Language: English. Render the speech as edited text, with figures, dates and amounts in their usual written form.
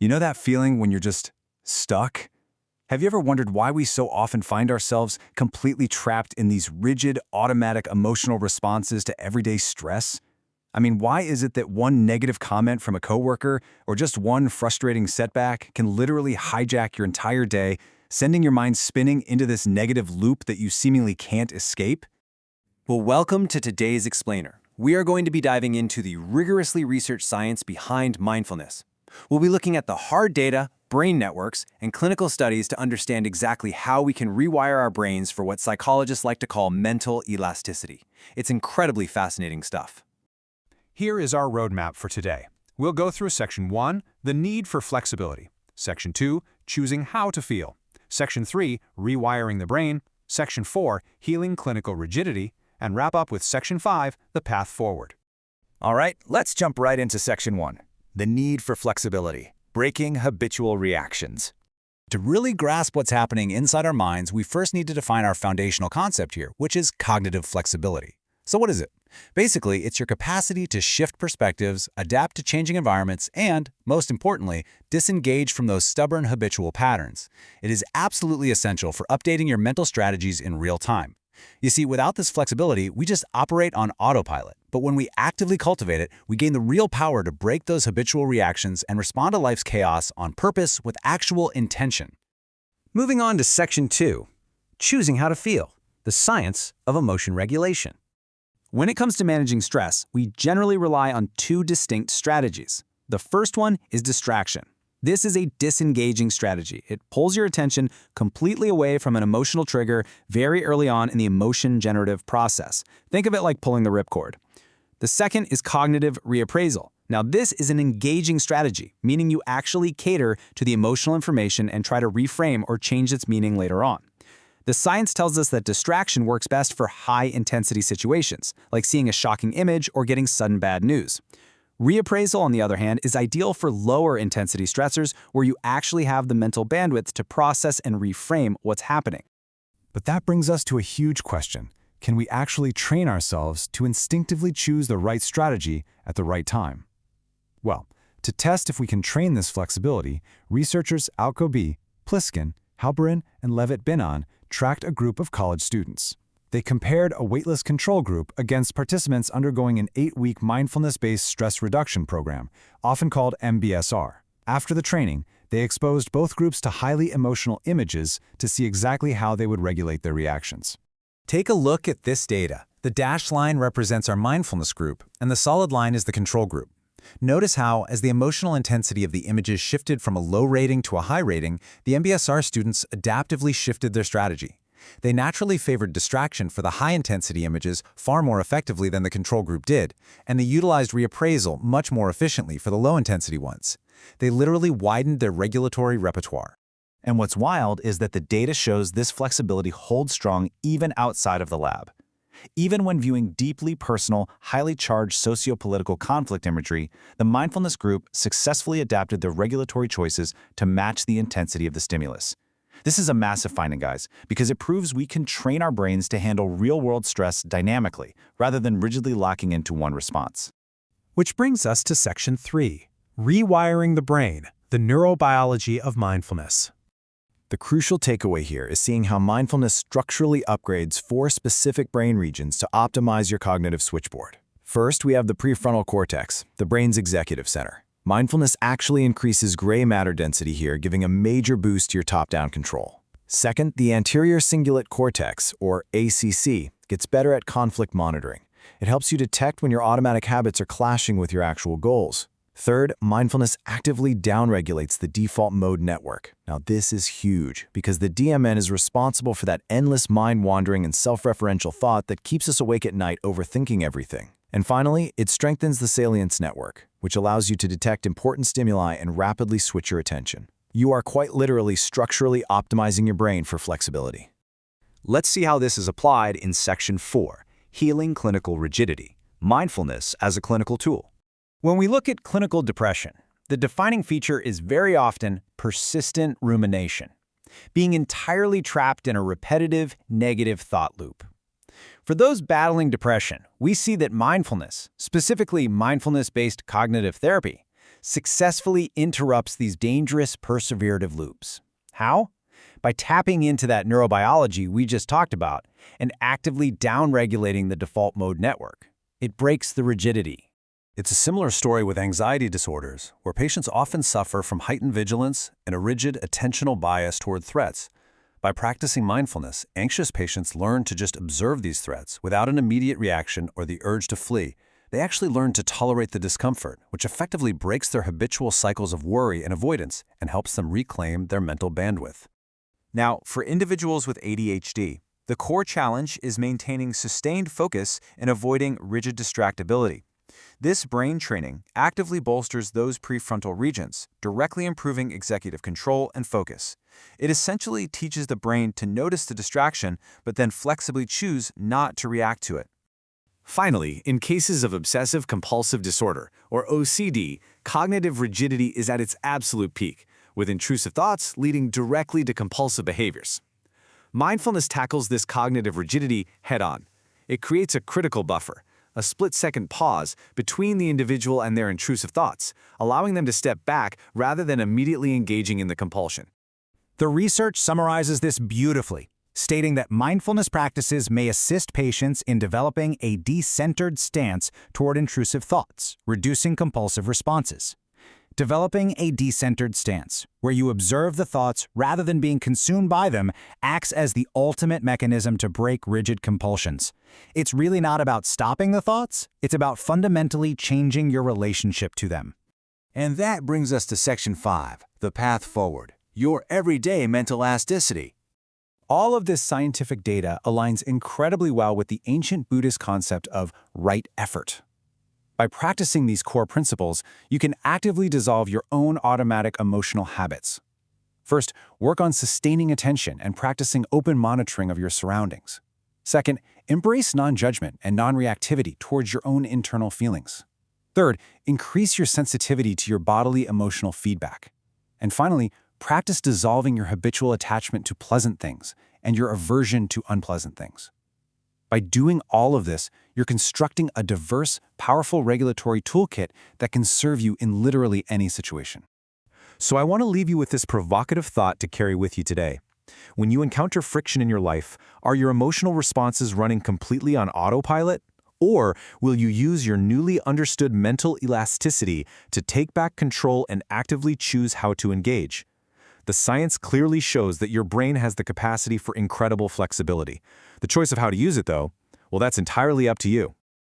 You know that feeling when you're just stuck? Have you ever wondered why we so often find ourselves completely trapped in these rigid, automatic emotional responses to everyday stress? I mean, why is it that one negative comment from a coworker or just one frustrating setback can literally hijack your entire day, sending your mind spinning into this negative loop that you seemingly can't escape? Well, welcome to today's Explainer. We are going to be diving into the rigorously researched science behind mindfulness. We'll be looking at the hard data, brain networks, and clinical studies to understand exactly how we can rewire our brains for what psychologists like to call mental elasticity. It's incredibly fascinating stuff. Here is our roadmap for today. We'll go through Section 1, the need for flexibility. Section 2, choosing how to feel. Section 3, rewiring the brain. Section 4, healing clinical rigidity. And wrap up with Section 5, the path forward. All right, let's jump right into Section 1, the need for flexibility, breaking habitual reactions. To really grasp what's happening inside our minds, we first need to define our foundational concept here, which is cognitive flexibility. So what is it? Basically, it's your capacity to shift perspectives, adapt to changing environments, and, most importantly, disengage from those stubborn habitual patterns. It is absolutely essential for updating your mental strategies in real time. You see, without this flexibility, we just operate on autopilot. But when we actively cultivate it, we gain the real power to break those habitual reactions and respond to life's chaos on purpose with actual intention. Moving on to Section 2, choosing how to feel, the science of emotion regulation. When it comes to managing stress, we generally rely on two distinct strategies. The first one is distraction. This is a disengaging strategy. It pulls your attention completely away from an emotional trigger very early on in the emotion generative process. Think of it like pulling the ripcord. The second is cognitive reappraisal. Now, this is an engaging strategy, meaning you actually cater to the emotional information and try to reframe or change its meaning later on. The science tells us that distraction works best for high-intensity situations, like seeing a shocking image or getting sudden bad news. Reappraisal, on the other hand, is ideal for lower-intensity stressors where you actually have the mental bandwidth to process and reframe what's happening. But that brings us to a huge question. Can we actually train ourselves to instinctively choose the right strategy at the right time? Well, to test if we can train this flexibility, researchers Alcoby, Pliskin, Halperin, and Levitt-Binon tracked a group of college students. They compared a weightless control group against participants undergoing an 8-week Mindfulness-Based Stress Reduction program, often called MBSR. After the training, they exposed both groups to highly emotional images to see exactly how they would regulate their reactions. Take a look at this data. The dashed line represents our mindfulness group, and the solid line is the control group. Notice how, as the emotional intensity of the images shifted from a low rating to a high rating, the MBSR students adaptively shifted their strategy. They naturally favored distraction for the high-intensity images far more effectively than the control group did, and they utilized reappraisal much more efficiently for the low-intensity ones. They literally widened their regulatory repertoire. And what's wild is that the data shows this flexibility holds strong even outside of the lab. Even when viewing deeply personal, highly charged sociopolitical conflict imagery, the mindfulness group successfully adapted their regulatory choices to match the intensity of the stimulus. This is a massive finding, guys, because it proves we can train our brains to handle real-world stress dynamically, rather than rigidly locking into one response. Which brings us to Section 3, rewiring the brain, the neurobiology of mindfulness. The crucial takeaway here is seeing how mindfulness structurally upgrades 4 specific brain regions to optimize your cognitive switchboard. First, we have the prefrontal cortex, the brain's executive center. Mindfulness actually increases gray matter density here, giving a major boost to your top-down control. Second, the anterior cingulate cortex, or ACC, gets better at conflict monitoring. It helps you detect when your automatic habits are clashing with your actual goals. Third, mindfulness actively downregulates the default mode network. Now, this is huge because the DMN is responsible for that endless mind-wandering and self-referential thought that keeps us awake at night overthinking everything. And finally, it strengthens the salience network, which allows you to detect important stimuli and rapidly switch your attention. You are quite literally structurally optimizing your brain for flexibility. Let's see how this is applied in Section 4, healing clinical rigidity, mindfulness as a clinical tool. When we look at clinical depression, the defining feature is very often persistent rumination, being entirely trapped in a repetitive, negative thought loop. For those battling depression, we see that mindfulness, specifically mindfulness-based cognitive therapy, successfully interrupts these dangerous perseverative loops. How? By tapping into that neurobiology we just talked about and actively downregulating the default mode network. It breaks the rigidity. It's a similar story with anxiety disorders, where patients often suffer from heightened vigilance and a rigid attentional bias toward threats. By practicing mindfulness, anxious patients learn to just observe these threats without an immediate reaction or the urge to flee. They actually learn to tolerate the discomfort, which effectively breaks their habitual cycles of worry and avoidance and helps them reclaim their mental bandwidth. Now, for individuals with ADHD, the core challenge is maintaining sustained focus and avoiding rigid distractibility. This brain training actively bolsters those prefrontal regions, directly improving executive control and focus. It essentially teaches the brain to notice the distraction, but then flexibly choose not to react to it. Finally, in cases of obsessive-compulsive disorder, or OCD, cognitive rigidity is at its absolute peak, with intrusive thoughts leading directly to compulsive behaviors. Mindfulness tackles this cognitive rigidity head-on. It creates a critical buffer, a split-second pause between the individual and their intrusive thoughts, allowing them to step back rather than immediately engaging in the compulsion. The research summarizes this beautifully, stating that mindfulness practices may assist patients in developing a de-centered stance toward intrusive thoughts, reducing compulsive responses. Developing a de-centered stance, where you observe the thoughts rather than being consumed by them, acts as the ultimate mechanism to break rigid compulsions. It's really not about stopping the thoughts, it's about fundamentally changing your relationship to them. And that brings us to Section 5, the path forward, your everyday mental elasticity. All of this scientific data aligns incredibly well with the ancient Buddhist concept of right effort. By practicing these core principles, you can actively dissolve your own automatic emotional habits. First, work on sustaining attention and practicing open monitoring of your surroundings. Second, embrace non-judgment and non-reactivity towards your own internal feelings. Third, increase your sensitivity to your bodily emotional feedback. And finally, practice dissolving your habitual attachment to pleasant things and your aversion to unpleasant things. By doing all of this, you're constructing a diverse, powerful regulatory toolkit that can serve you in literally any situation. So I want to leave you with this provocative thought to carry with you today. When you encounter friction in your life, are your emotional responses running completely on autopilot? Or will you use your newly understood mental elasticity to take back control and actively choose how to engage? The science clearly shows that your brain has the capacity for incredible flexibility. The choice of how to use it, though, well, that's entirely up to you.